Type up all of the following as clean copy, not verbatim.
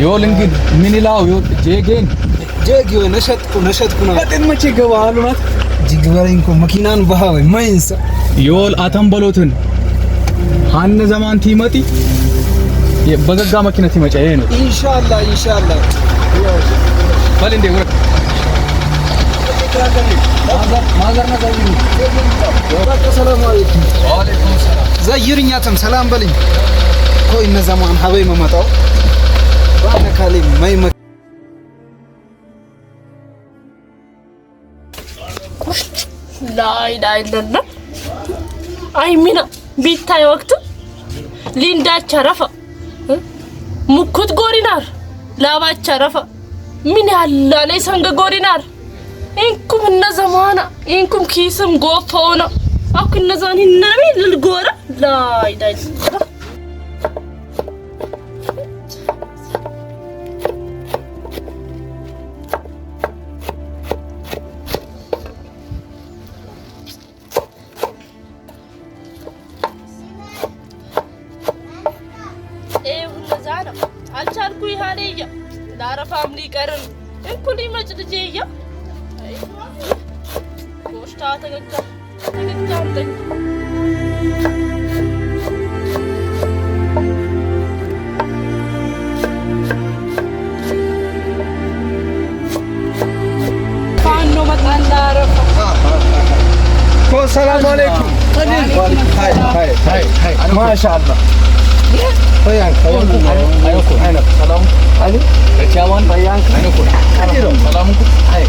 يقول انجد من يلاو يقول جيجين نشطكو بدن ما تجيبوا هالومات جيجبرينكو مكينان بهاوي ما ينسى يقول اتنبلوتن هان زمان تيمتي በገጋ መኪና ትመጫ ይሄ ነው ኢንሻአላህ ባል እንደ ወር ማዘርና ዘይሩ ሰላም አለይኩም ወአለይኩም ሰላም ዘይርኛተም ሰላም በልኝ ቆይ እነ ዘማን ሀበይ መመጣው ባነካሊ ማይመ ላይ ዳይለና አይሚና ቢታይ ወቅቱ ሊንዳ ቸረፈ ሙኩት ጎሪናር ላባቻ ረፈ ምን ያላ ላይ ሰንገ ጎሪናር እንኩም እነ ዘማና እንኩም ኪስም ጎፈውና አኩ እነ ዛኒ ነቢ ልልጎራ ላይ ዳይ አልቻልኩ ይሃለያ ላረፋም ሊቀርን እንኩል ይመጭልጄያ ኮሽታ ተገጋምጠኝ ፋኖ መጣና አረፋ ሰላም አለይኩም ሃይ ማሻአላህ Fayan, ayoko. Salam. Ali. Keciawan Fayan. Ayoko. Adiro. Salamku. Hai.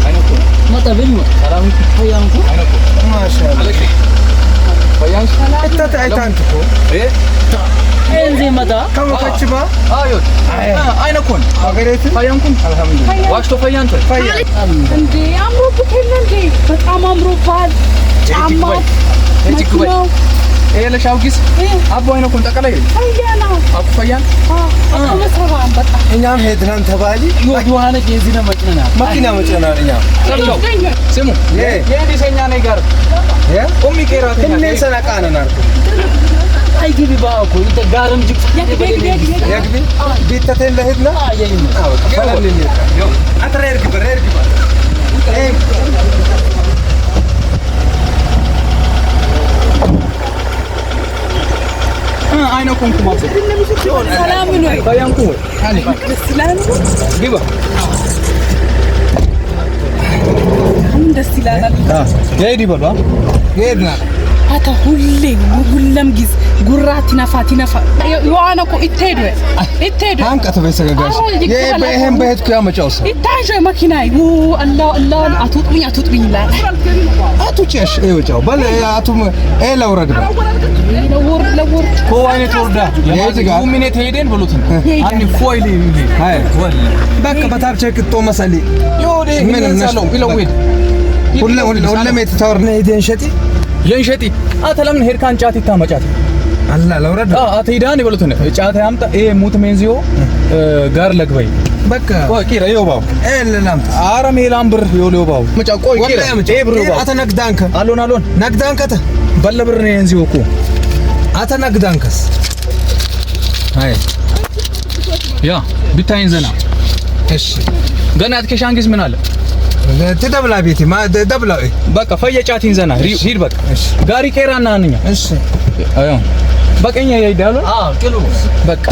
Ayoko. Mata bilmu. Salamku. Fayanku. Ayoko. Masyaallah. Fayan. Itta aitanku. Enzi mata. Kamu kachiba? Ayot. Ayoko. Agareti. Fayanku. Alhamdulillah. Waxto Fayan. Fayan. እንዴ አምሮብህ እንዴ በጣም አምሮባል ጫማ እጅግበይ ايه ለሻውጊስ አቦ አይነኩን ተቀላይ ፈያና አቦ ፈያን አመሰራን በቃ እኛም ሄድናን ተባሊ ይዋና ከዚህ ነው መኪና መጭና እኛ ስሙ የዲሰኛ ነገር ኦሚ ከራተኛ ምን ሰናቃና ናርኩ አይ ግቢ ባኮ ጋርም ጅቅ ያግቢ ቢተተን ለሄድና አየኝ አዎ ፈለልኝ ዮ አትረርግ በረርግ አይነኩም ኩማስ ሰላም ነው ባያንኩ አለ ሰላም ግባ ደስ ይላል ሄዲ በሏ ሄድና አታ ሁሉም ጊዜ ጉራት ነፋ የዋና እኮ ይተዱ አንቀተ በሰጋጋሽ የበህም በህት ኩያ መጫውስ ይታጆ መኪናይ አላህ አቱጥብኝ ይላል አቱጨሽ እወጫው ባለ አቱም ለውረድ ለወር ኮዋይነ ተወርዳ የዚጋ ሙሚኔት ሄደን ብሉትን አንኒ ፎይሊ ሃይ ወል በቃ በታብቸ ቅጦ መሰሊ ይወደ ምን እንሰለው ይለውድ ሁሉም የተታወርነ ሄደን ሸቲ የንሸቲ አተለምን ሄድካን ጫት ይታመጫት አላ ለውረድ አትሄዳን ይበሉትን ጫት ያምጣ ይሄ ሙት ሜንዚዮ ጋር ለግበይ በቃ ኪራ ይወባው ለላም አረም ሄላምብር ይወባው መጫ ቆይ ኪራ ብር ይወባው አተነግዳንከ አሎን ነግዳንከተ በለብር ነው የንዚዮ እኮ አተነግዳንከስ አይ ያ ቢታይን ዘና እሺ ገና አትከሻንጊስ ምን አለ ተደብላ ቤቲ ማ ደብላ በቃ ፈየጫቲን ዘና ሂድ በቃ ጋሪ ቄራና አንኛ እሺ አዮ በቀኛ ይሄዳሉ ቅሉ በቃ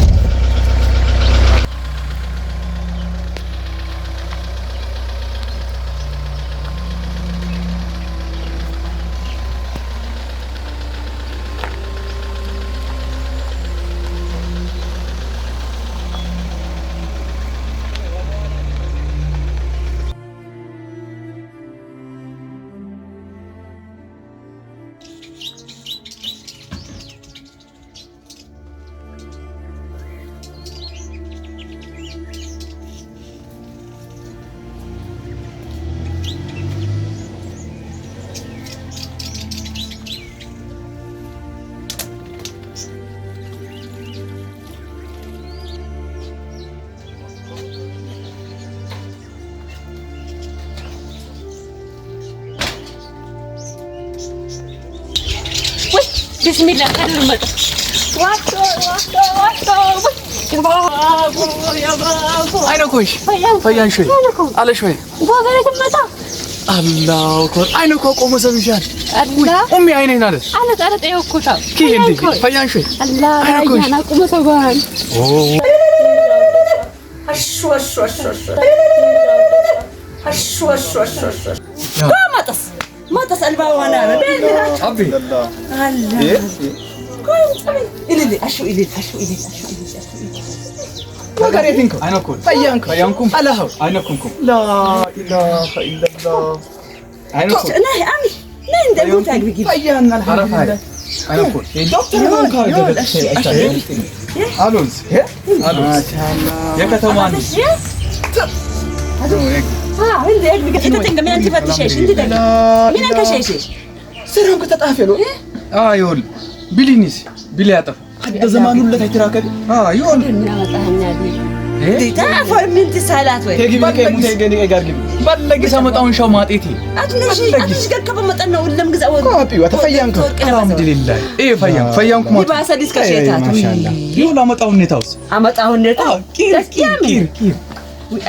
ቢስሚላህ ከድር መጣ ዋቶ አይነኩሽ ፈያንሽ አለሽ ወይ ወገሬ ትመጣ አላሁ አክበር አይነኩ ቆሞ ሰምሻል አላህ ኡሚ አይኔን አለ አለ ጠየኩታ ኪንዲ ፈያንሽ አላህ ያና ቆሞ ሰባን مطس الباوانا ابي الله إلي أشو وقريتينكم አይነኩ ፈያንኩም አላሁ አይነኩም لا اله الا الله አይነኩ ناي أمي ناي ندي تاقبي ፈያና الحرف አይነኩ دكتور هون كاجا አሉንስ አሉንስ ማሻአላ የከተማን عندي اقبي انت تنقمي انت فتشيش انت دقي مين انك شيش سرهم كتطافلوا يقول بلينيس بلي يعطف حتى زمانه اللي تتراكب يقول من وطهنا دي تعرف من اتصالات وين تجيبي كيف تجيني قارقي بلغي سمطاون شو ماطيتي اتنشي كبا مطنا ولا مغزا كوبي وتفيانك الحمد لله ايه فيانكم يبقى سديس كشيتات ما شاء الله يلا مطاون نتاوس امطاون نتا كير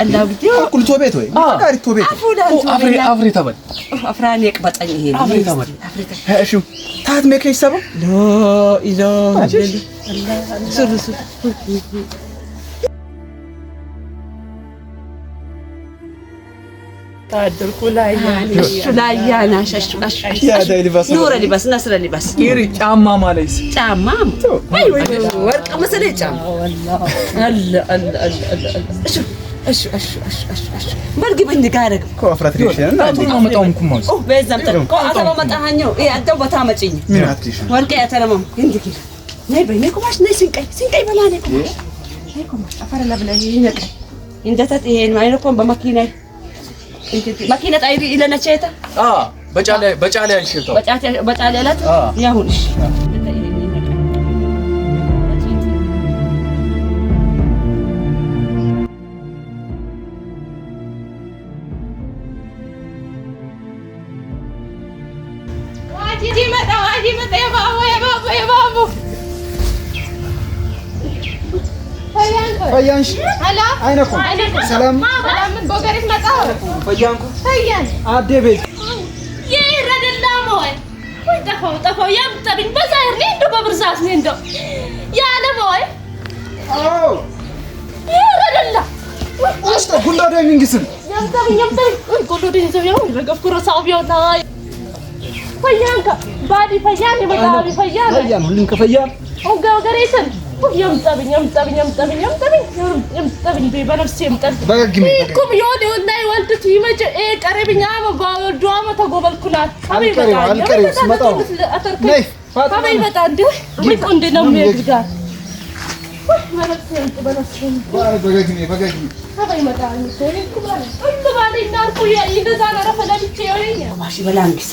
الله بدي كل توبيت وين قاري توبيت افري تبل افران يقبطني هي افري تبل ها شو تات ميكي سبب لا اله الا الله سر تعدل كلها يعني شو لا يانا شش يا داي لباس نور لباس نصر لباس يري ጫማ ማለይስ ጫማ ايوه ወርቅ መሰለኝ ጫማ والله እሺ በልግ በንጋረግ ኮፍራት ሪሽና እና ማጣውምኩም ማውስ በዛም ተቆ አተሮ መጣሃኛው አደው በታመጪኝ ምን አትሪሽ ወርቅ ያተረመም እንዲክ ነይ በኔ ቆማሽ ነይ ሲንቀይ በላኔ ቆማሽ ነይ ቆማሽ አፈር ለብለ ይነቀ እንደታት ይሄን አይነኮም በመኪና መኪና ጣይሪ ኢለነቸታ በጫለ ያልሽተው በጫለ ያላት ያሁን يا بابا ፈያንሽ هلا አይነኩም ሰላም من بوغريت مጣው ፈያንኩ ፈያን አዴ ቤት ይረደላ ሞይ ወይ ጠፋው ያምጣብኝ በዛይር ነው እንደው በብርዛት ነው እንደው ያለ ሞይ አው ይረደላ አስተ ጉንዳ ዳይሚንግስን ያምጣብኝ ቆሎ ደንዘው ያው ረገፍኩ ረሳው ቢውና ፈያንካ ባዲ ፈያን ይመጣው ፈያን ፈያን ሁሉን ከፈያን ወገሬትን يمطبኝ በነፍሴ ይምጣል በግግሚ ኩም ይወድ ወላይ ወልድት ይመጭ ቀረብኛ ባወርዶ ተጎበልኩናት አልቀረው ስመጣው ነይ ፋጥማ ይመጣ እንዴ ምን ነው የሚያግዳል በነፍሴ በግግሚ አባይ መጣ ነው ኩባለ ኩባለ እናርኩ ይደዛ አረፈ ለብቻ ይወኛ ማሺ በላንግስ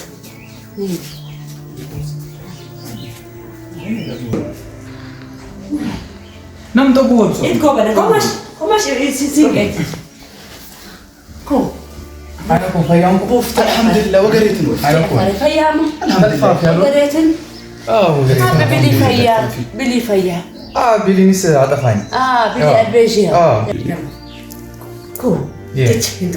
نم تقول إنكو بنا كماش سيسيك كو أنا فيامكم بوفت الحمد لله وقريتن أنا فيام وقريتن بلي فيام بلي نس عطفاني بلي أبيجي كو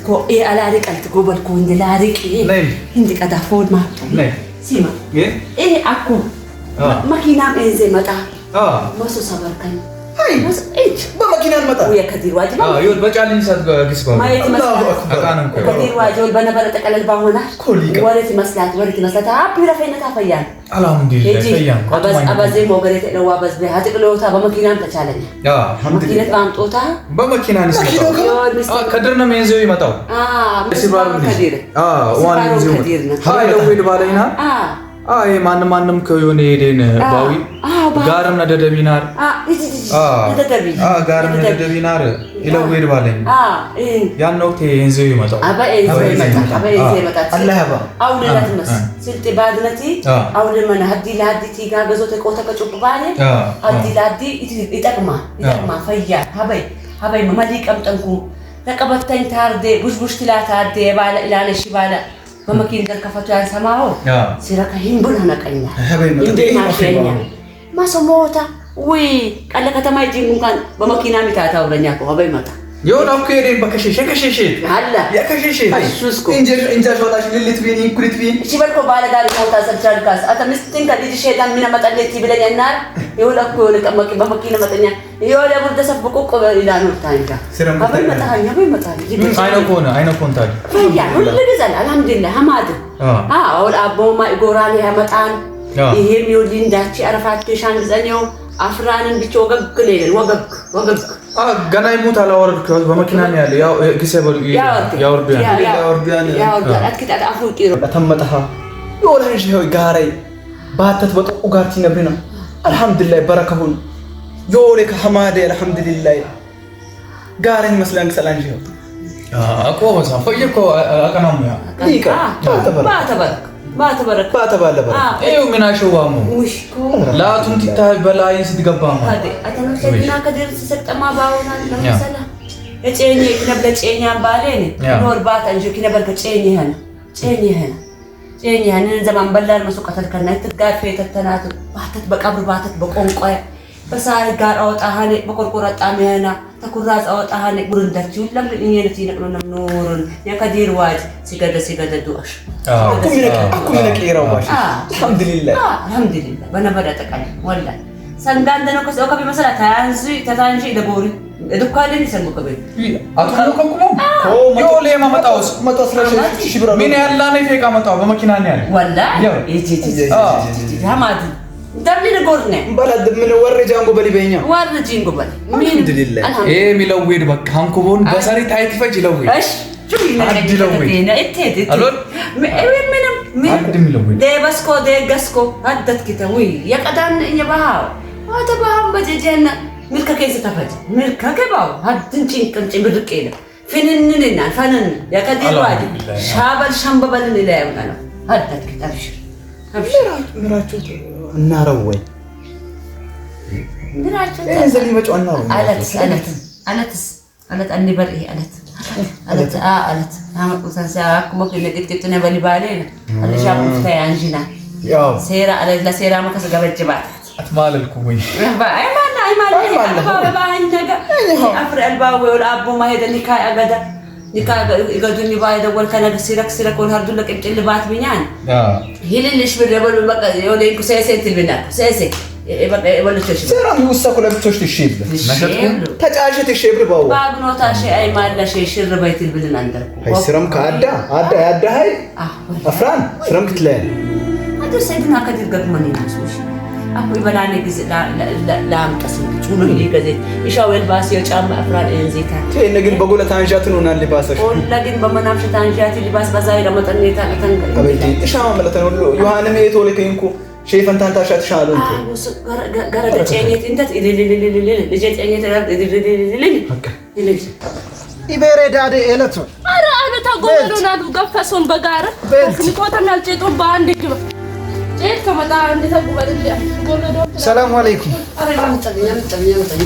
كو إيه على ريك أنت قبل كون دلاريك إيه عندك أدافون ما سيما إيه أكو ماكينة إنزي متى مسو صبر كان هاي بماكينة متى ويا كدير واجب يقول بجعل نسات قسمه ما يتمسك كدير واجب بنا بنا تقلل باهونا ورث مسلات أبي رفينا تفيان الحمد لله فيان أبز زي ما قريت لو أبز بها تقلوها بماكينة تشالني ماكينة قامتوها بماكينة نسات كدرنا من زوي متى كدير وانا زوي هاي لو ويد بالينا ማንም ከሆነ ሄደን ባዊ ጋርም ነደደቢናር ጋርም ነደደቢናር ኢለወይድ ባለኝ ያን ወቅት እንዘው ይመጣው አላህ ያባ አውለላት መስ ስልጤ ባድነቲ አውለ ማና ሀዲ ላዲ ቲጋ ገዞተ ቆተ ከጩቅ ባለ ሀዲ ላዲ ይጠቅማ ፈያ ሀበይ መመዲ ቀምጠንኩ ተቀበተኝ ታርዴ ቡሽቡሽ ትላታ አዴ ባለ ኢላለሽ ባለ በመኪና ተከፈቱ ያንሰማው ሲረካ ሂምቡን ነቀኛ እንዴ ማሸኛ ማሰሞታ ወይ ቀለ ከተማ ይጂን እንኳን በመኪና ሚታታ ወረኛ ቆበይ መጣ የሆነው ከሄደን በከሸሸ አለ ያከሸሸ አይሱስኮ እንጃ ሾታሽ ልልት ቢኒ ኩሪት ቢኒ ሲበልኮ ባለጋሪ ሞታ ሰርቻልካስ አታ ምስቲን ከዲጂ ሸይጣን ሚና መጣለት ይብለኛናር የሆነው ለቀመቂ በመኪና መጣኛ የሆነ ቡር ተሰብቆ ቆበል ይላል ታንካ አበይ መጣኛ አይነ ኮን ታዲ ያ ሁሉ ገዛል አልሐምዱሊላህ ሐማድ አውል አቦማ ይጎራል ያመጣን ይሄም ይወሊንዳቺ አረፋት ሻን ዘኛው አፍራንን ብቻ ወገግ ገና ይሞት አላወረድኩ በመኪና ነው ያለ ያው ግሰበል ያወርዳን አትክታት አፍሩቂሮ ተመጣሃ ወላሂ ነው ጋራይ ባተት በጥቁ ጋርቲ ነብሪና አልহামዱሊላህ በረከሁን ዮሌ ከሐማደ አልহামዱሊላህ ጋራኝ መስላን ሰላንጂ አቆመሳ ፈየኮ አቀናሙ ያ ሊቃ ባተበረክ እዩ ምን አሸዋሙ ላቱን ትታይ በላይን ስትገባማ አተነሰና ከደር ተሰጠማ ባውና ለሰላ እጨኝ ክነብ ለጨኛ ባለኝ ኖር ባታ እንጂ ክነበር ከጨኝ ይሄን ዘማን በላል መስቀተል ከናይት ጋር ፈተተናት ባተት በቀብር ባተት በቆንቆያ በሳይ ጋር አውጣሃኔ በቆርቆራ ጣሚያና ተኩራዝ አውጣሃኔ ጉርንዳችሁ ለምን እኛነት ይነቅሉና ኖርን የከዲር ዋጅ ሲገደ ዱአሽ አኩ ለቀይራው ባሽ አልহামዱሊላህ በነበረ ተቀል ወላ ሰንጋንደ ነው ከሰው ከቢ መሰላ ታንዚ ተታንጂ ደጎሪ እድኳልን ይሰንጉ ከበይ አትከለከኩ ዮሌ ማመጣውስ ሽብራ ምን ያላኔ ፈቃ መጣው በመኪና ነው ያለ ወላ ያማድ ደብሊን ጎርነ በለድ ምን ወረጃንጎ በሊበኛ ወረጂንጎ በል አልহামዱሊላህ ሚለውድ በቃ አንኩቦን በሰሪ ታይት ፈጅ ለውድ እሺ ጁይና እቴት አሎን ምንም ደበስኮ ደገስኮ አደት ከተዊ የቀዳን የባሃ ወተባሃም በጀጀና ምልከ ከይስ ተፈጅ ምልከ ከባው አድን ጭንቅንጭ ብርቄለ ፍንንንና ፈነን የቀዲር ዋዲ ሻበል ሸምበበልን ይላየውና ነው አደት ከተብሽ ምራቹ እናረው ወይ ምራቹ እንዘሊ መጫው እናረው አለት አንበል ይሄ አለት አመቁታን ሲያክሞ ለቅጥቅጥ ነው በሊባሌ አለሻም ፍታይ አንጂና ያው ሴራ አለት ለሴራ መከስ ገበጅባት አትማለልኩ ወይ አይማል ባባንደጋ አፍር አልባው ወላ አቦ ማሄደ ኒካይ አገዳ ኒካይ ይገዱኝ ባይደ ወልከነ ሲረክ ወል ሀርዱ ለቅጭል ባት ቢኛን ይልልሽ ብለበሉ በቃ የወለኝ ኩሰሰት ልብና ኩሰሰ በቃ ወልቸሽ ሰራም ይወሰኩ ለብቶሽ ትሽብ ነሽጥኩ ተጫሽት ትሽብ ባው ባግኖታ ሸይ አይማለሽ ሽር ባይት ልብልና አንደርኩ አይስረም ካዳ ያዳ hay አፍራን ስረም ክትላይ አድር ሰይድና ከድር ገጥመን ይናሱሽ አኩ ይበላኔ ግዝ ላምጠስ ጩኑ ይገዘት ይሻወል ባስ የጫማ አፍራን እንዚታ ተነግን በጎለታ አንጃት ነው እና ሊባሰሽ ወላግን በመናፍሽታ አንጃት ሊባስ በዛይ ለመጠኔታ ተንገ አበይቲ እሻማ መለተን ሁሉ ዮሐንም የቶለከንኩ ሼፈን ታንታሻት ሻሉ ገረደ ጨኝት እንት ልጅ ጨኝት ኢቤሬ ዳዴ ኤለቶ አረ አለታ ጎበሮናሉ ገፈሶን በጋራ ንቆተናል ጨጦን በአንድ ግባ ጨት ከመጣ አንድ ተጉበል ጎበሮ ሰላም አለይኩም አረ ያምጣኝ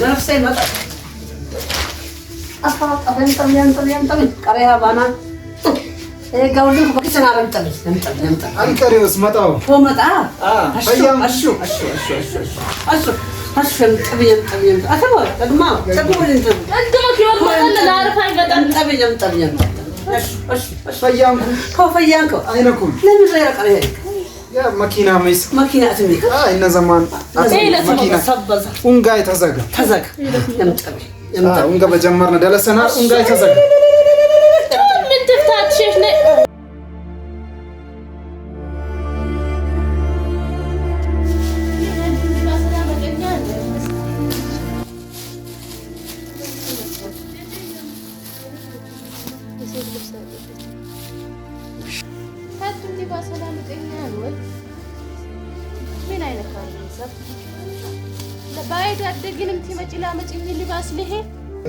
ነፍሴ መጣ አስፋው ጠበን ቀሪያ ባና ጋውልን በከሰና ረምጠም አንከሪውስ መጣው ወመጣ አሹ ጠብየም አተባ ደግማ ተጉበልን እንደማ ይወል ማለት ለአርፋ ይበጣም ጠብየም ፈያንኩ አይነኩም ለምን ዘያቀረ ያ መኪና መይስ መኪና አትሚክ እነ ዘማን መኪና ሰበዛ ኡንጋይ ተዘጋ የምጠብ ኡንጋ በጀመርነ ደለሰና ኡንጋይ ተዘጋ ምን ትፍታትሽ ነ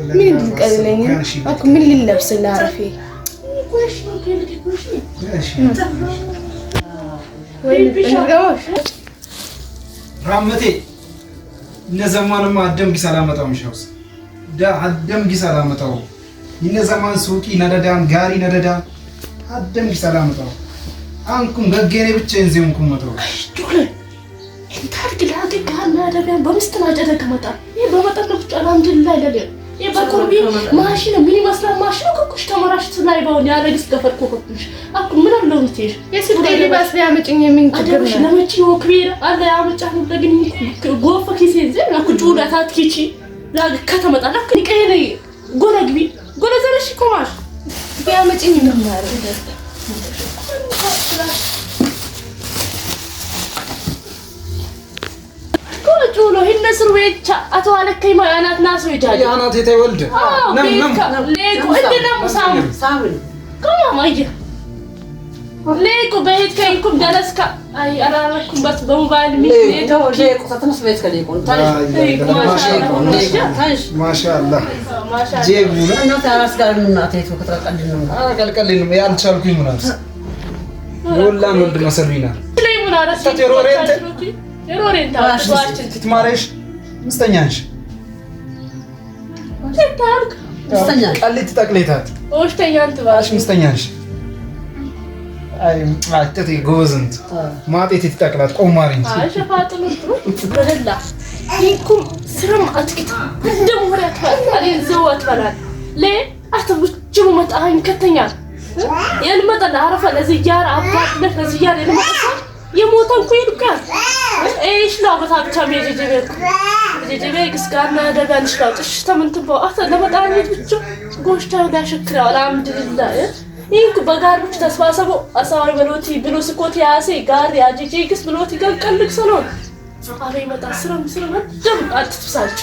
ምን ልቀልኝ አኩ ምን ልለብስ ላርፊ ወይ እንገባሽ ራመቴ እነዘማንማ አደም ጊሰላመጣው ምሽውስ አደም ጊሰላመጣው እነዘማን ሱቂ ነደዳን ጋሪ ነደዳን አደም ጊሰላመጣው አንኩም ገገኔ ብቻ እንዚምኩም መተው ጆለ እንታርግ ላገጋና ደቢያን በምስትና ጀደከመጣ ይሄ በመጠን ብቻ አልሐምዱሊላህ ለለ ይሄ በቁርቢ ማሽን ምን ይመስላል ማሽኑ ከኩሽ ተመራሽ ላይ ባውን ያረግስ ገፈርኩ ከኩሽ አኩ ምን አለው ምትሽ የስደት ሊባስ ያመጭኝ ምን ችግር ነው ለመጪ ወክቢራ አለ ያመጫሁ ለግን ጎፈ ኪሴንዘ አኩ ጁዳታት ኪቺ ላግ ከተመጣ ለክ ይቀየለ ጎለግቢ ጎለዘረሽ ኮማሽ ያመጭኝ ምን ማረግ ጆሎ ህነስሩ ወይቻ አቶ አለከይ ማያናት ናስ ወይጃጅ ያናት የተወልደ ነም ሌኮ እንደና ሳም ከማማየ ሌኮ በሄድ ከይንኩም ደረስካ አይ አራራኩም በስ በሞባይል ሌኮ ሌኮ ተተነስ ቤት ከሌኮ ማሻአላህ ጄቡ ነው ታራስ ጋር ምን አተይቶ ከተቀልልን ነው ቀልቀልን ያልቻልኩኝ ምናስ ወላን ወልድ መሰሪና ለይሙና አራስ የሮሬንታ ዋችን ትማረሽ ምስተኛሽ ታልክ ምስተኛሽ ቀልት ተጠቅሌታት ወሽተኛንት ባሽ ምስተኛሽ አይ ማጥቴ ጎዝንት ማጤት ተጠቅላት ቆማሪኝ አይ ሸፋጥሉ በደላ ይኩም ስራም አትክታ እንደም ወራት ባል ዘዋት ባላል ለ አተብቹ መጣኝ ከተኛ የልመጣ አረፈ ለዚያር አባት ለዚያር የልመጣ የሞተን ኩይልካል እሺ ነው በታብቻ ሜጀጀቤ ግስጋና ደጋንሽ ነው ጥሽ ተምንትበው አተ ለመጣኝት ብቻ ጎሽታው ጋር ሽክራው አልሐምዱሊላህ ይንኩ በጋር ብቻ ተስፋሰቦ አሳዋይ በሎቲ ብሎ ስኮት ያሴ ጋር ያጂጂ ግስ ብሎቲ ገንቀልክ ሰሎን አሬ መጣ ስራም ደም አትፍሳጭ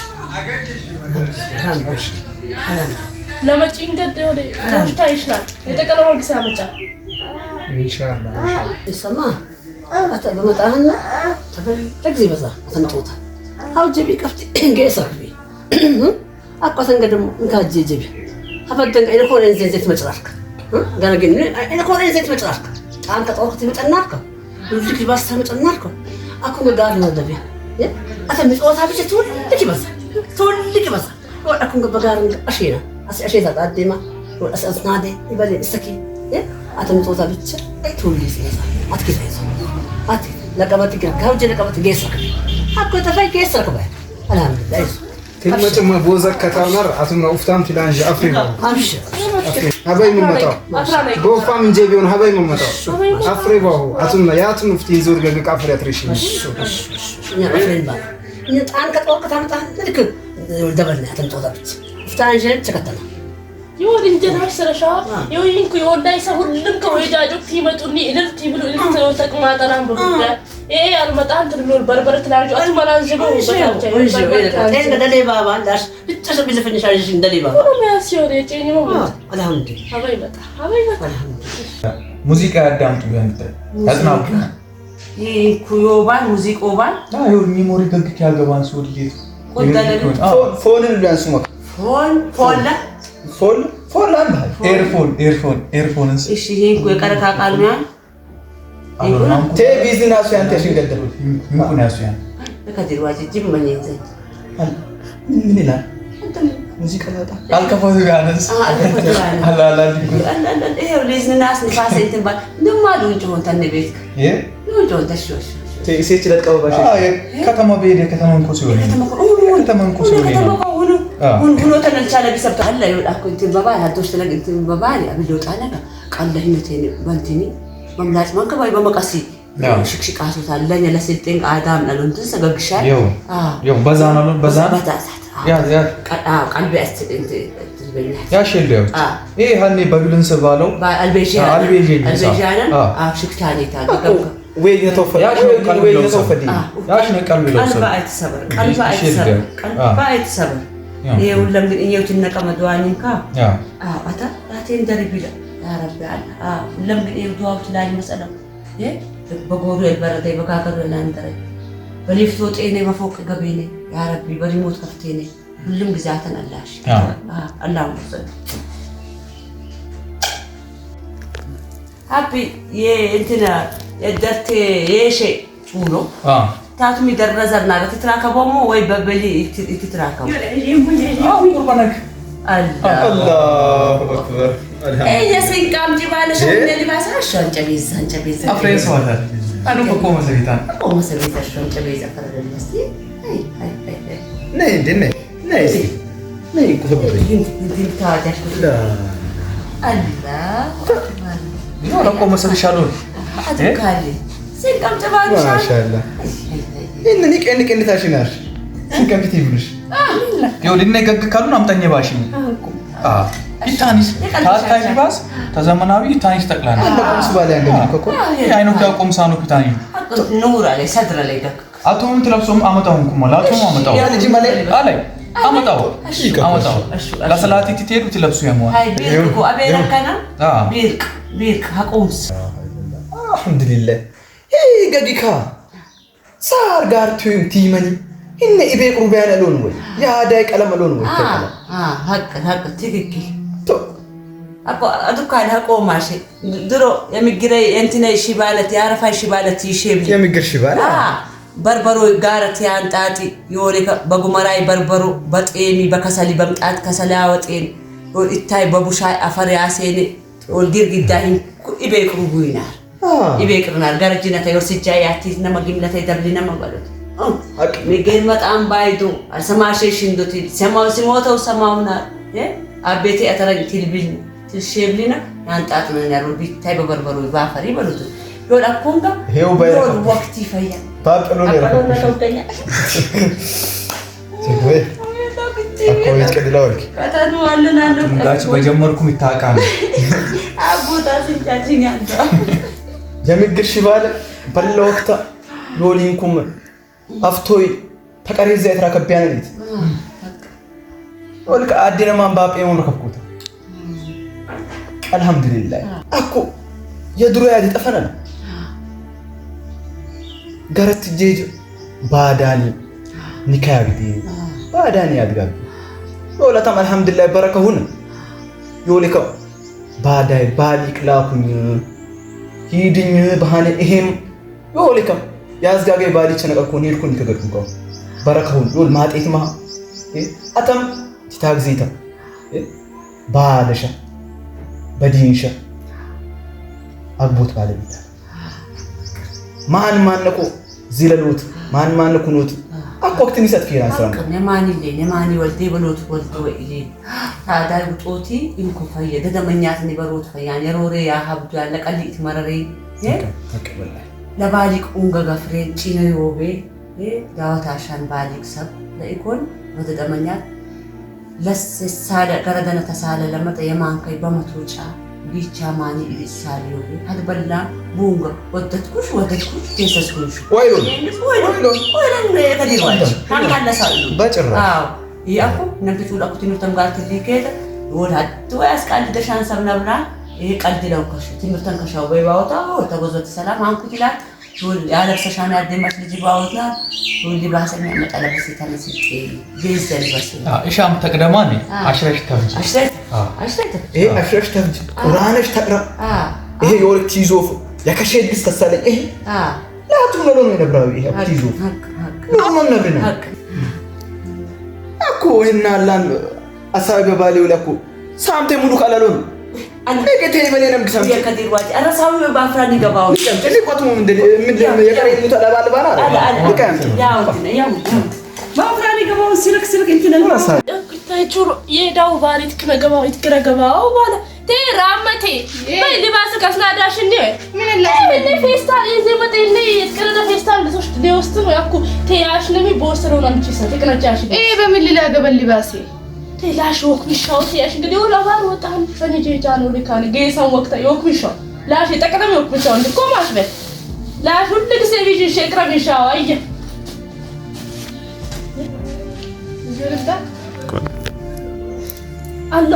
ለመጪ እንገድ ወደ ጎሽታ ይችላል የተቀለለው ግስ ያመጣ ኢንሻአላህ ይሰማ አታ በመጣህና ተፈለግ ይበዛ አፈንጦታ አውጀቢ ቀፍቲ ገሰክቢ አቋሰን ገደም እንካጄ ጀቢ አፈደን አይልኮን እንዘት መጭራርክ ጋር ግን አይልኮን እንዘት መጭራርክ አንተ ጦርኩት ይመጣናልከ ልጅ ይባስ ተመጣናልከ አኩ ጋር ነው ደቢ አታ ምጾታ ብቻ ትልቅ ይበዛ አኩ በጋር አሽና አሽታ ታዲማ አስናደ ይበል እስኪ አታ ምጾታ ብቻ አይቶልስ አትከታይስ አት ለቀበት ጋውጀ ለቀበት ገሰክ አኮ ተፈይ ገሰክ ባይ አልሐምዱሊላህ ትመጭማ ቦዘክ ከተመር አቱና ኡፍታም ትላንጅ አፍሪካ አብሽ ሀበይ መመጣው ጎፋም እንጀ ቢሆን ሀበይ መመጣው አፍሪባው አቱና ያቱን ኡፍቲ ዞር ገገ ቃፍሪ አትሪሽ እኛ አፍሪባ እኛ ጣን ከጦር ከተመጣ ልክ ደበልና ተንጦታብች ኡፍታንጀ ተከተለ ይወድ እንጀራሽ ሰረሻ ይወይንኩ ይወዳይ ሰው ሁሉም ከወጃጆክ ይመጡኒ እልልት ይብሉ እልልት ተቅማጠራን በጉዳ ይሄ አልመጣን ትብሎ በርበር ትላጁ አትመላንጀው በታቻ እንደሌ ባባ ዳሽ ብቻ ቢዘፈኝሻሽ እንደሌ ባባ ሁሉም ያሲወደ ጨኝሞ አልሐምዱሊላህ አባይ መጣ ሙዚቃ ያዳምጡ ያንተ ያጽናቡ ይኩዮባን ሙዚቆባን አዩ ሚሞሪ ደግክ ያገባን ሰው ልጅ ፎንን ቢያንስ ሞክ ፎን አለ ኤርፎንስ እሺ ይሄን የቀረካ ቃል ነው አሁን ቴ ቢዝነስ ያንተ ሽንገደ ምን ያሱያን ከዲር ዋጅ መኝዘ ምን ይላል ሙዚቃ ያጣ አልከፈቱ ጋርስ አላላ ይሄው ቢዝነስ ንፋስ እንትን ባል እንደማሉ እንጆን ተነቤት እንጆን ተሽሽ ቴሴች ለቀበባሽ ከተማ በሄደ ከተማን ኮ ሲሆን ከተማን ኮ ሲሆን ሁሉ ተነልቻለ ቢሰብታ አለ ይወጣኩ እንትን በባል አልቶሽ ተለግ እንትን በባል አብሎ ጣለና ቀለህነቴ ባንቲኒ በምላጭ መንከባይ በመቀሲ ሽክሽቃሶታ ለኛ ለስልጤን አዳም ነው እንትን ሰገግሻል ያው በዛ ያ ቀልቢ አስተንት ትበልና ያ ሸልደው ይሄ ሀኔ በግልን ሰባለው አልቤጂያን ሽክታኔታ ገገም ወይ የተወፈደ ያሽ ነው ቀልብ ነው ቀልባ አይተሰበር ይሁለም ግን እየው ተነቀመደዋንካ አታ አቴን ደርቢላ ያ ረቢ አላ ሁለም ግን ይው ዱዓው ላይ መሰለው በጎሩ የበረደ በካከሩ ለአንተረ በሊፍት ወጤኔ በፎቅ ገቤኔ ያ ረቢ በሪሞት ከፍቴኔ ሁሉም ግዛተን አላሽ አላህ ወሰደ ሀቢ የእንትና የደርቴ የሼ ኡሎ ታቱም ይደረዘና በትትራከቦሞ ወይ በበሊ ይትትራከቦ ቁርባንክ አላሁ አክበር የስንቃም ጅባለሽ ለሊባሳ ሸንጨቤዛ አንጨቤዛ አፍሬስ ዋታ አኑ ኮኮ መሰሪታ መሰሪታ ሸንጨቤዛ ፈረደልስ ነይ ነይ ኩተበይ ታዲያሽ አላ ነው ለቆ መሰሪሻሉ አትካሊ ስንቃም ጅባለሽ ማሻአላ እነኒ ቀንቅ እንታሽናር ስንቀምት ይብልሽ ይወድነ ገግ ካሉን አምጣኝ ባሽ ኢታኒስ ታታይ ሊባስ ተዘመናዊ ኢታኒስ ተቅላና ለቆምስ ባለ ያንገኝ ኮኮ አይኑ ከቆምሳ ነው ኢታኒ ኑራ ላይ ሰድረ ላይ ደክ አቶም ትለብሶም አመጣውን ኩማላቶም አመጣው ልጅ ማለት አላይ አመጣው ለሰላቲ ትቴዱ ትለብሱ ያሟል አይ ቢርኩ አቤራካና ቢርክ ሀቆምስ አልহামዱሊላህ ገዲካ ሳር ጋር ቲመኒ እነ ኢቤ ቁርባን አሎን ወይ ያዳይ ቀለም አሎን ወይ ተቀለ ሀቅ ትክክል አዱካል ሀቆማሽ ድሮ የሚግረይ እንትን ሽባለት ያረፋይ ሽባለት ይሸብ የሚግር ሽባለ በርበሮ ጋረት ያንጣጢ የወሬ በጉመራይ በርበሮ በጤሚ በከሰሊ በምጣት ከሰላ ወጤን ኢታይ በቡሻይ አፈር ያሴኔ ወልጊርጊዳሂን ኢቤ ቁርቡይናር ኢቤ ቅርናር ጋርጅነታ ይወርሲጃ ያቲት ነመግምለታ ይደብሊና መባሉት ሚገኝ በጣም ባይዱ አልሰማሽሽ እንዱት ሰማው ሲሞተው ሰማውና አቤቴ አተረኝ ትልቢል ትልሸብሊና ያንጣጥ ነው ያለው ቢታይ በበርበሩ ባፈሪ በሉት ዶላ ኮንጋ ሄው ባይ ወቅት ይፈያ ታጥሎ ነው ያረፈኝ ወይ አቆይ ከድላውልክ ከተኑ አለና ነው ጋች በጀመርኩም ይታቃም አቦታ ሲጫጭኛ አንተ የሚግር ሽባለ በለ ወቅታ ሎሊንኩም አፍቶይ ተቀሪዘ የተራከቢያነት ወልከ አዲነ ማንባጴ ሆኖ ከፍኩት አልহামዱሊላህ አኩ የድሮ ያዲ ጠፈናል ገረት ጄጅ ባዳኒ ንካያግዲ ባዳኒ ያድጋል ወላተም አልহামዱሊላህ በረከሁን ይወልከ ባዳይ ባሊክ ላኩኝ ሂድኝ በሃነ ይሄም ይወልከ ያዝጋገ ባሊ ቸነቀኮን ሄድኩን ተገድኩ በረከሁን ዶል ማጤትማ አተም ታግዚታ ባለሻ በዲንሻ አግቦት ባለቤት ማን ማነቆ ዚለሉት ማን ማነቁ ኖት አቆክትን ይሰጥ ፊራን ሰራ ነማኒ ወልዴ በሎት ወልዶ ኢሊ ታዳይ ውጦቲ እንኩ ፈየ ደደመኛት ኒበሮት ፈያን የሮሬ ያ ሀብዱ ያለ ቀሊት መረሬ ተቀበላይ ለባሊቅ ኡንገ ገፍሬን ጪነ ዮቤ ዳዋታሻን ባሊቅ ሰብ ለኢኮን ወደደመኛት ለሰሳለ ገረደነ ተሳለ ለመጠ የማንከይ በመቶጫ ቢቻ ማኒ ኢሳል ዮቤ አድበላ ቡንገ ወደትኩሽ ተሰስኩሽ ወይሎ ከዲዋጭ ታንካለሳሉ በጭራ አዎ ያኩ ነብቹ ለኩቲኑ ተምጋር ትዲከተ ወላድ ወያስቃል ደሻን ሰብነብራ ይሄ ቀልድ ነው ከሽ ትምርተን ከሻው በይባውታ ተጎዘት ሰላም አንኩት ይላል ሹል ያለብሰሻና ያደማሽ ልጅ ባውታ ሹል ሊባሰኛ መጣለበስ ተነስቼ ገዘል በስ እሻም ተቀደማኒ አሽራሽ ተብጂ አሽራሽ ይሄ አሽራሽ ተብጂ ቁርአንሽ ተቅራ ይሄ የወልክ ይዞፍ ያከሸድ ግስ ተሳለኝ ይሄ ላቱም ነው ነው ነብራዊ ይሄ ይዞፍ ነው ነብርና አኩ እና አላን አሳበ ባሊው ለኩ ሳምቴ ሙሉ ካላሎን አንገቴ በኔንም ግሳም የከዲርዋጭ አራሳው ባፍራን ይገባው እኔ ቆጥሞ ምን የቀረኝ ተላባልባና ያው ባፍራን ይገባው ሲልክ እንትን ነው ታይቹሩ የዳው ባሪት ከገባው ይትከረገባው ባለ ተራመቴ በይ ሊባስ ከስናዳሽኒ ምን ላይ ፌስታል እዚህ መጥኔ የትከረደ ፌስታል ለሶሽ ለውስጥ ነው ያኩ ተያሽ ነሚ ቦስተሮ ነው አንቺ ሰጥቅናቻሽ በምን ሊላገበል ሊባሴ ላሽ ወክ ቢሻው ሲያሽ እንግዲህ ወላ ባር ወጣን ፈነጀጃ ነው ለካን ገይሳን ወቅታ ወክ ቢሻው ላሽ ተቀደም ወክ ቢሻው እንድቆማሽ በ ላሽ ሁሉ ጊዜ ቢጅ ሸክራ ቢሻው አየ ይርዳ አላ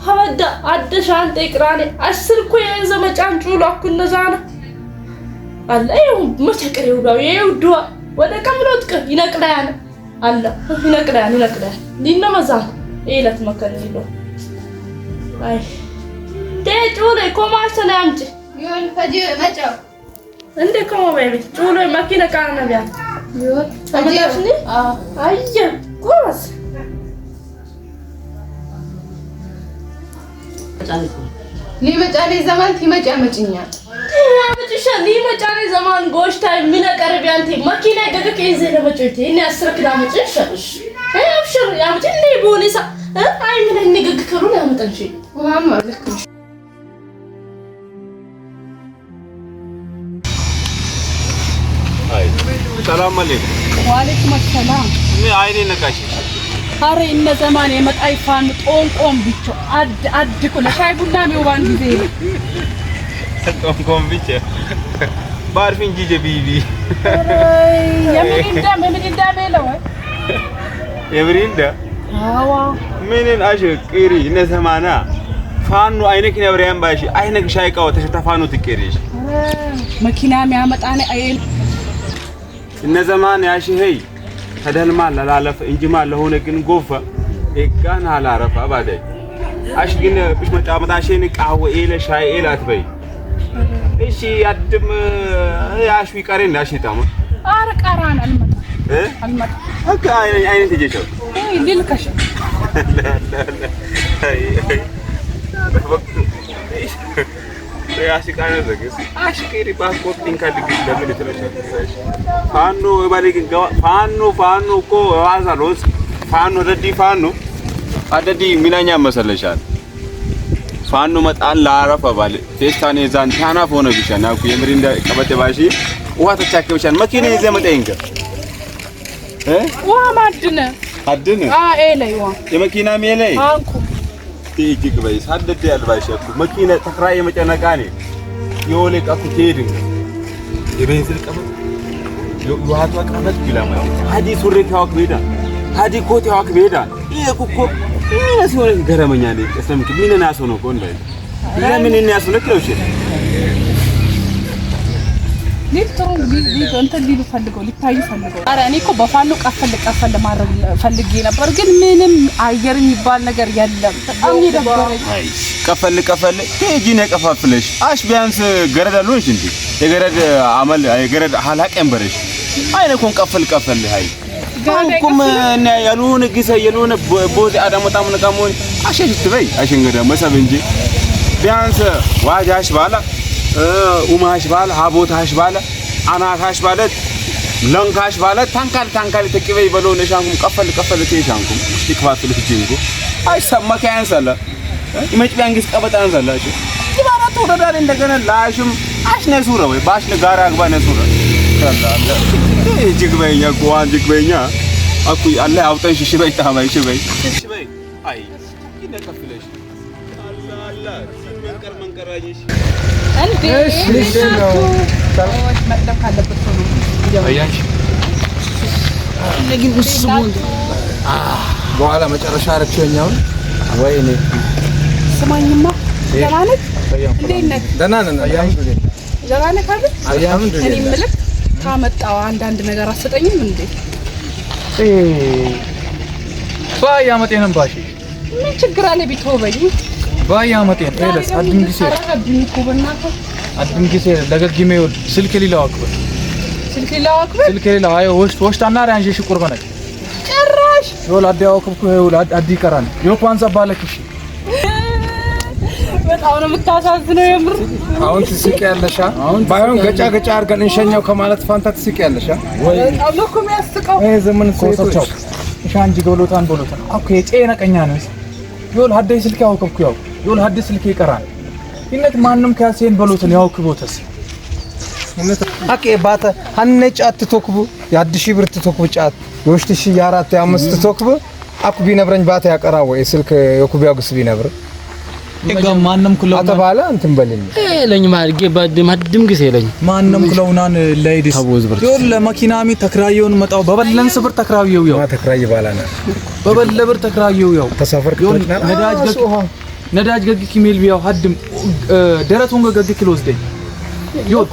ሀበዳ አደሻን ተቅራኔ አስር እኮ የዘመጫን ጩሉ አኩን ነዛና አላ ይው መተቀሪው ነው ይውዱዋ ወደ ቀምሎት ይነቅላያና አላ ይነቅላያን ሊነመዛ ኢለት መከን ይለው አይ ጩሉ ኮማስ ተናምጭ ይሁን ፈጂ መጫው እንደ ኮማ ቤቢ ጩሉ መኪና ቃና ቢያ ይሁን ፈጂሽኒ አየ ኮማስ ሊመጫኔ ዘማን ትመጫ መጭኛል አብጭሻ ሊመጫኔ ዘማን ጎሽታ ምን ቀርብ ያንተ መኪና ገገከ ይዘለ መጭቴ እኔ 10 ኪሎ መጭሻሽ አብሽር ያምጪ እንዴ ቦሊሳ አይ ምን እንገግከሩ ያምጣንሽ ወሃማ ልክ አይ ሰላም አለይኩም ወአለይኩም ሰላም ምን አይኔ ነካሽ አረ እነ ዘማን የመጣይፋን ጦንቆም ብቻ አድኩ ለሻይ ቡና ነው ባን ጊዜ ጦንቆም ብቻ ባርፊን ጂጄ ቢቢ የምንዳ በለው የብሪንዳ አዋ ምንን አሽቅሪ እነ ዘማና ፋኑ አይነክ ነብሪያን ባሽ አይነክ ሻይቃው ተሸታፋኑ ትቀሪሽ መኪና የሚያመጣነ አይል እነ ዘማን ያሽ ሄይ ተደልማ ለላለፈ እንጂማ ለሆነ ግን ጎፈ እጋን አላረፈ ባዳይ አሽ ግን ብሽ መጣመጣሽን ቃው ኤለ ሻይ ኤለ አትበይ እሺ አድም ያሽ ይቀርና እሺ ታማ አረ ቀራን አልመጣ አካ አይኔ ተጀቸው ሊልከሽ ያሲቃነ ዘግስ አሽከሪ ፓስፖርት እንካልግ ለምን ተለሻሽ ፋኖ ባለግን ፋኖ እኮ ዋዛሎስ ፋኖ ደዲ ፋኖ አደዲ ሚናኛ መሰለሻል ፋኖ መጣን ላረፈ ባለ ቴስታኔ ዛን ታና ሆነ ቢሻና እኮ የምሪንዳ ቀበተ ባሺ ውሃ ተቻከብሻን መኪና ይዘ መጣይንከ ውሃ ማድነ አድነ ኤለይ ዋ የመኪና ሜለይ አንኩ ትይጅግ በይ ሳደደ ያልባሽኩ መኪና ተክራይ መጨነቃኔ የወለ ቃኩ ትሄድን የቤንዚል ቀመጥ የውሃቱ ቀመጥ ቢላማ ሀዲ ሱሪ ካውክ ቤዳ ሀዲ ኮት ያውክ ቤዳ ይሄኩኮ ምን ሲሆነ ገረመኛል እስለምክ ምን ናሶ ነው ቆንዳይ ለምን እናያሱ ለክለውሽ ሊጥሩ እንት ሊሉ ፈልገው ሊታይ ፈልገው አረ እኔ እኮ በፋኑ ቀፈል ማድረግ ፈልጌ ነበር ግን ምንም አየር የሚባል ነገር የለም በጣም ይደብረኝ ቀፈል ሄጂ ነው ቀፋፍለሽ አሽ ቢያንስ ገረድ አሉሽ እንዴ የገረድ አመል የገረድ ሐላቀን በረሽ አይነኮን ቀፈል ሃይ ጋንኩም እና ያሉን ግሰ ያሉን ቦዲ አዳመጣም ነቃሞን አሸሽት በይ አሸንገደ መሰብ እንጂ ቢያንስ ዋጃሽ ባላ ኡማሽ ባላ ሀቦታሽ ባላ አናካሽ ባላ ለንካሽ ባላ ታንካል ተቅበይ በለው ነሻንኩም ቀፈል ተሻንኩም ይክፋፍል ትጂንጎ አይ ሰማካ ያንሳላ ይመጭ ቢያንግስ ቀበጣን ዘላሽ ይባራቱ ወዳዳሪ እንደገና ላሽም አሽነ ሱራ ወይ ባሽ ለጋራ አግባ ነሱራ ካላለ ጅግበኛ ጓን ጅግበኛ አኩይ አለ አውጣን ሽሽበይ ታማይ ሽበይ አይ ይነቀፍለሽ አላ መንቀራኝሽ እንዴ እሺ ነው ታውሽ መጥለፍ ካለበት ነው አያሽ ለግን ውስቡን በኋላ መጨረሻ አረችኛውን ወይኔ ስማኝማ ደህና ነህ ደህና ነን ደህና ነህ አይደል እኔ ምልክ ካመጣው አንዳንድ ነገር አሰጠኝም እንዴ ባያ መጤነን ባሽ ምን ችግር አለ ቢተወበኝ ባያ መጤን ኤለስ አድምጊሴ ለገግሜ ስልክ ሊላው አክበር ስልክ ሊላው አይ ወሽታና ራንጂ ሽቁር በነክ ጭራሽ ዮል አዲያው ከብኩ ዮል አዲ ቀራን ዮኳን ዘባለክሽ በጣም ነው የምታሳዝነው የምር አሁን ትስቂ ያለሻ ባይሆን ገጫ አርገን እንሸኛው ከማለት ፋንታ ትስቂ ያለሻ ወይ በጣም ነው የሚያስቀው ዘመን ኮሶቻው ሻንጂ ገሎታን ኦኬ ጤነቀኛ ነው ዮል ሀደይ ስልክ ያው ከብኩ ያው ዮል ሀደይ ስልክ ይቀራል ይነት ማንንም ካሴን በሎትን ያው ክቦተስ አቄ ባተ ሀነጫት ተቶክቡ ያድሺ ብር ተቶክቡ ጫት የውሽትሺ ያራት ያምስት ተቶክቡ አኩ ቢነብረኝ ባተ ያቀራው ወይ ስልክ የኩቢያው ግስ ቢነብር እጋም ማንንም ኩለው አተባለ እንትን በልኝ ለኝ ማርጌ ባድም ግዜ ለኝ ማንንም ኩለውናን ላይዲስ ዮል ለመኪናሚ ተክራየውን መጣው በበለን ስብር ተክራየው ያው ተክራይ ባላና በበለብር ተክራየው ያው ተሳፈር ነዳጅ ገግ ኪሜል ቢያው ሀድም ደረቱን ገግ ኪሎ ወስደኝ ዮል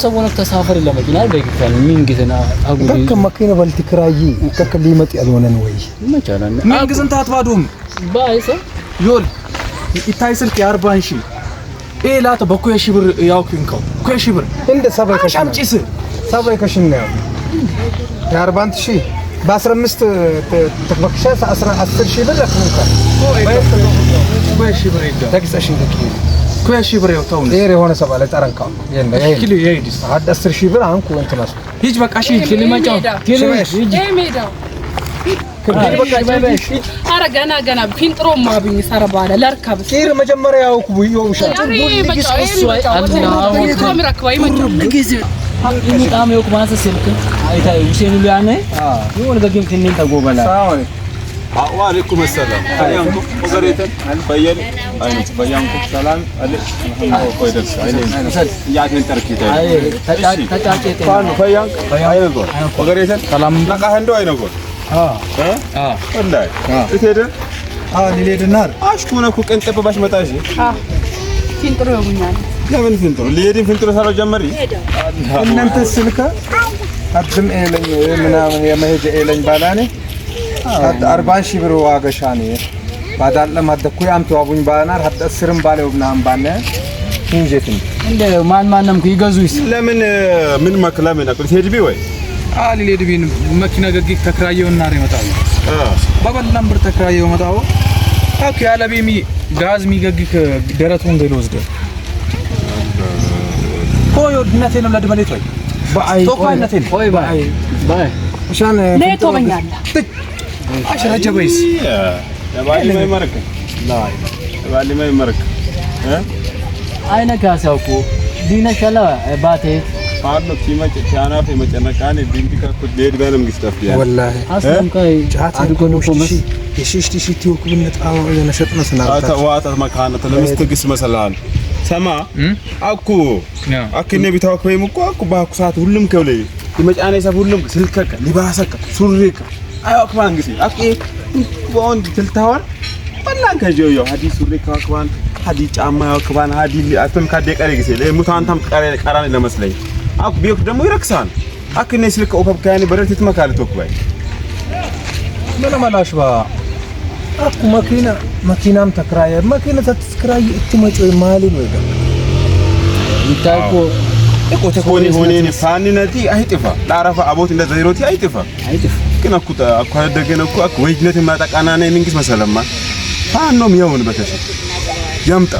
ሰውነ ተሳፈር ለመኪና በግፋን ምን ግዜና አጉ በከ መኪና በልት ክራይ ከከ ሊመጥ ያልሆነን ወይ መቻላና ምን ግዝን ታጥባዱም ባይሰ ዮል ይታይ ስልክ የ40 ሺህ ኤላተ በኮየ ሺህ ብር ያው ክንከው ኮየ ሺህ ብር እንደ ሰባይ ከሽን አምጪስ ሰባይ ከሽን ነው የ40 ሺህ በ15 ተክበክሻ 10,000 ብር አፍንካ ኩሽ ብር ይዳ ታክሰሽ እንደኪ ኩሽ ብር ያውታው ነው ዴር የሆነ ሰባ ላይ ጠረንካው የነ ኪሎ ይይድስ 10,000 ብር አንኩ እንትናስ ሂጅ በቃ እሺ ኪሎ ማጫው ኪሎ ሂጅ ሜዳው ከበቃ አረ ገና ፊንጥሮ ማብኝ ሰረባለ ለርካብ ኪር መጀመሪያ ያውኩ ይውሻ በጣም ይወቅ ማለት ስልክ አይታይ ሁሴን ሊያነ ይሁን በግም ትንኝ ተጎበላ ወአለይኩም ሰላም አያንኩ ወገሬተን በየን አይነት በያንኩ ሰላም አለ ቆይደስ አይኔ ያትን ተርኪታ ተጫጭቴ ፋኑ በያንኩ አይነጎ ወገሬተን ሰላም ነቃ እንደው አይነጎ ወላሂ እቴደ ሊሌድናር አሽኩነኩ ቀን ጠበባሽ መጣሽ ፊንጥሮ ይሆኛል ለምን ፊንጥሮ ሊሄድን ፊንጥሮ ሳለው ጀመሪ እናንተ ስልካ አጥም ኤለኝ ምናምን የመሄጃ ኤለኝ ባላኔ 40,000 ብር ዋጋሻኔ ባዳለ ማደኩ ያምቱ አቡኝ ባናር ሀዳ ስርም ባለው ምናምን ባነ እንጀት እንደ ማንንም ይገዙይስ ለምን ምን መክላም ነበር ሄድቢ ወይ ሊሌድቢን መኪና ገግ ተከራየውና ነው ይመጣው በበላም ብር ተከራየው መጣው አክ ያለቤሚ ጋዝ ሚገግ ደረቱን ገሎ ወስደ ኮዮ ድነቴ ነው ለድመኔት ወይ ባይ ቶፋነቴ ወይ ባይ ሻን ለቶ በኛላ አሽራጀ በይስ ለባሊ ማይመረክ ለባሊ ማይመረክ አይነ ካሳውኩ ዲነከላ ባቴ ፋርኖ ሲመጭ ቻናፍ የመጨነቃኔ ቢንዲካ ኩ ዴድ ባለም ግስታፍ ያ ወላሂ አስለም ከይ ጫት አድጎ ኮመስ የሽሽቲ ሽቲው ኩብነት አው የነሸጥነ ስናርታ አታዋታ መካነ ተለምስተግስ መሰላል ሰማ አኩ አክኔ ቢታው ኮይም እኮ አኩ ባኩ ሰዓት ሁሉም ከብለ የመጫኔ ሰብ ሁሉም ስልከከ ሊባሰከ ሱሪከ አያውክ ማንግሲ አኪ ወንድ ትልታዋል በላን ከጆዮ ሀዲ ሱሪከ አክባን ሀዲ ጫማ አክባን ሀዲ አተም ካደ ቀሪ ግዜ ለሙታንታም ቀራኔ ለመስለኝ አኩ ቢዮክ ደግሞ ይረክሳል አክኔ ስልከ ኦከብ ካያኒ በረት ትመካለት ወክባይ መለማላሽባ አኩ መኪናም ተከራየ መኪና ተስከራይ እትመጮ ማሊ ነው ይገ ይታይኮ እኮ ተኮኒ ሆኔኒ ፋኒነቲ አይጥፋ ላራፋ አቦት እንደ ዘይሮቲ አይጥፋ ግን አኩ አደገነ እኮ አኩ ወይጅነት ማጣቃናና መንግስት መሰለማ ፋኖም ይሁን በተሽ ያምጣ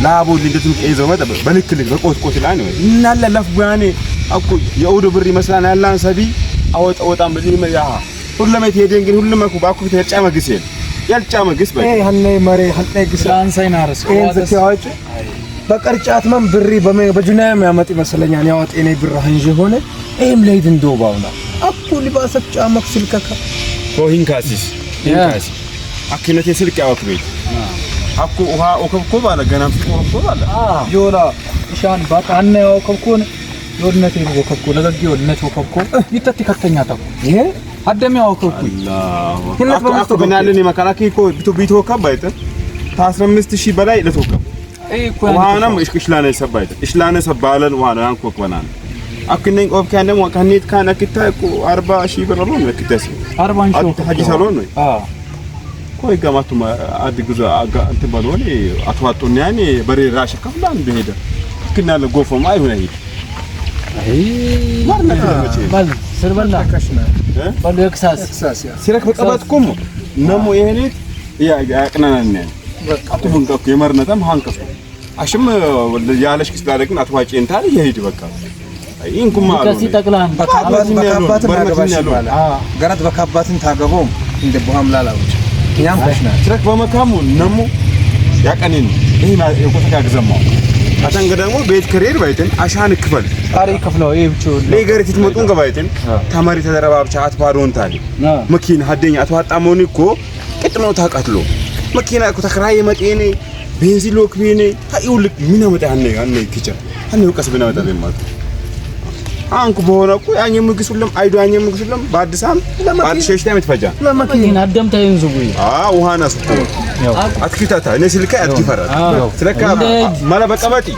ላቦ ልንደቱም ቀይዘው መጣ በልክልክ በቆጥቆጥ ላይ ነው እናለ ለፍባኔ አኩ የኡዱ ብር ይመስላል ያላን ሰቢ አወጣም በዚህ ያ ሁሉም የሄደን ግን ሁሉም አኩ ባኩ ተጫማ ግሴል ያልጫማ ግስ በይ ሀኔ መሬ ሀኔ ግስ አንሳይናርስ ወደስ በቀርጫት ማን ብሪ በጁናም ያመጥ ይመስለኛል ያወጥ እኔ ብር አንጂ ሆነ እም ለይድ እንደውባውና አኩ ሊባሰ ጫማ ስልከካ ኮሂን ካሲስ ኢንካሲ አክነቴ ስልክ ያወክቤት አኩ ውሃ ኦከብኮ ባለ ገናም ፍቆ ባለ ዮላ ኢሻን ባታነ ያወከብኩን ዮድነቴ ነው ወከብኩ ነገጊ ዮድነት ወከብኩ ይተት ከተኛ ታኩ ይሄ አደም ያወከብኩ አላህ አኩ በናለን የመካላኪ እኮ ቢቶ ከባይተ 15000 በላይ ለተወከብ ዋናም እሽክሽላነ ሰባይተ እሽላነ ሰባለን ዋና አንኮክ በናን አክነኝ ኦብካ እንደም ወካኔት ካና ከታቁ 40000 ብር ነው ለክተስ 40000 ሀጂ ሳሎን ነው ኮይ ጋማቱ አድግዛ አጋ እንት ባሎኔ አትዋጡኝ ያኔ በሬ ራሽ ከፍላ እንደሄደ ክናለ ጎፎማ አይሆነ ሄድ ባል ስርበላ ባል የክሳስ ሲረክ በቀባትኩም ነሞ ይሄኔት ያቅናናን በቃ ተንቀኩ የመርነተም ሃንከፍ አሽም ያለሽ ክስዳለግን አትዋጪ እንታል ይሄድ በቃ ኢንኩማ ከሲ ተቅላን በካባትን ታገባሽ ይባላል ገራት በካባትን ታገበው እንደ ቦሃምላላዎች ያም ከሽና ትረክ በመካሙ ነሙ ያቀነን ይሄ የቆሰካ ገዘማው አታንገ ደግሞ ቤት ከሬድ ባይተን አሻን ክፈል ታሪ ከፍለው ይሄ ብቻ ለገረት ትመጡን ገባይተን ተማሪ ተደረባብቻ አትባዶን ታሊ መኪና ሀደኛ አትዋጣሞኒ እኮ ቅጥኖ ታቃትሎ መኪና እኮ ተከራይ መጤኔ ቤንዚን ሎክቤኔ ታይውልክ ምን አመጣ ያነ ይክቻ አነ ወቀስ ብናመጣ በማት አንኩ በሆነ እኮ ያኘ ምግሱለም አይዶ ያኘ ምግሱለም በአዲሳም ለማጥሸሽ ታይም ተፈጃ ለማኪና አደምታ ይንዙጉይ ውሃና ሱቁ አትክታታ እኔ ስልካ አትፈራ ስለካ ማለ በቀባጢ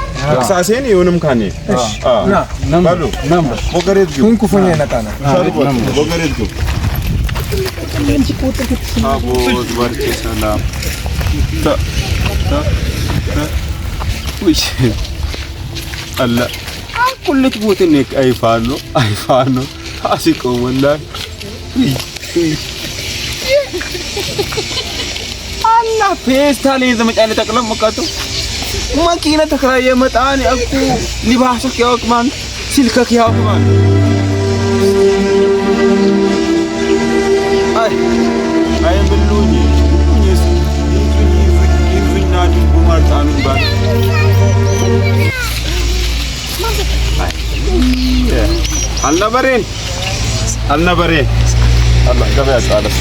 ክሳሴን ይሁንም ካኔ ና ባሉ ወገሬት ጁ እንኩ ፈኛ ነጣና ወገሬት ጁ አቦ ዝባርኬ ሰላም ውይ አላ ኩልት ቦት ነው አይፋኖ አሲቆ ወላሂ አላ ፌስታል የተመጫለ ተቀለም መቃቶ ማኪና ተከራየ መጣን እኮ ሊባስክ ያውቅማን ሲልከክ ያውቅማን አይ ብሉኝ ይዙኝና ዲቡማር ጣኑን ባል አልነበረን አላ ገበያ ጻለስ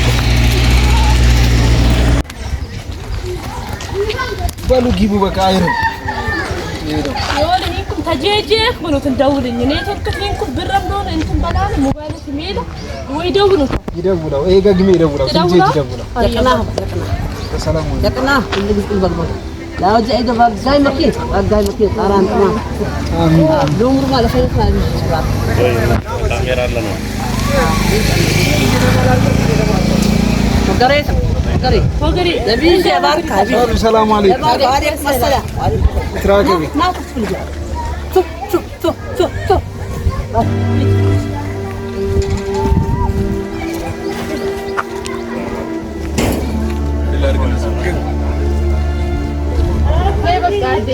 በሉ ግቡ በቃ አይረም ይወልኝኩም ተጀጀክ ብሎት እንደውልኝ ኔትወርክ ትንኩ ብረም ነው እንትን በላለ ሞባይል ሚሄድ ወይ ደውሉት ይደውላው ይሄ ገግሜ ይደውላው እንጂ ይደውላው يقنا ሰላም ነው يقنا اللي بيقول بقى لا وجه ايده جاي مكين قران تمام امين لومر ما له خير ما كاميرا لنا فقري نبي يبارك السلام عليكم وعليكم السلام تراكبي ما تدخل شوف بس قاعد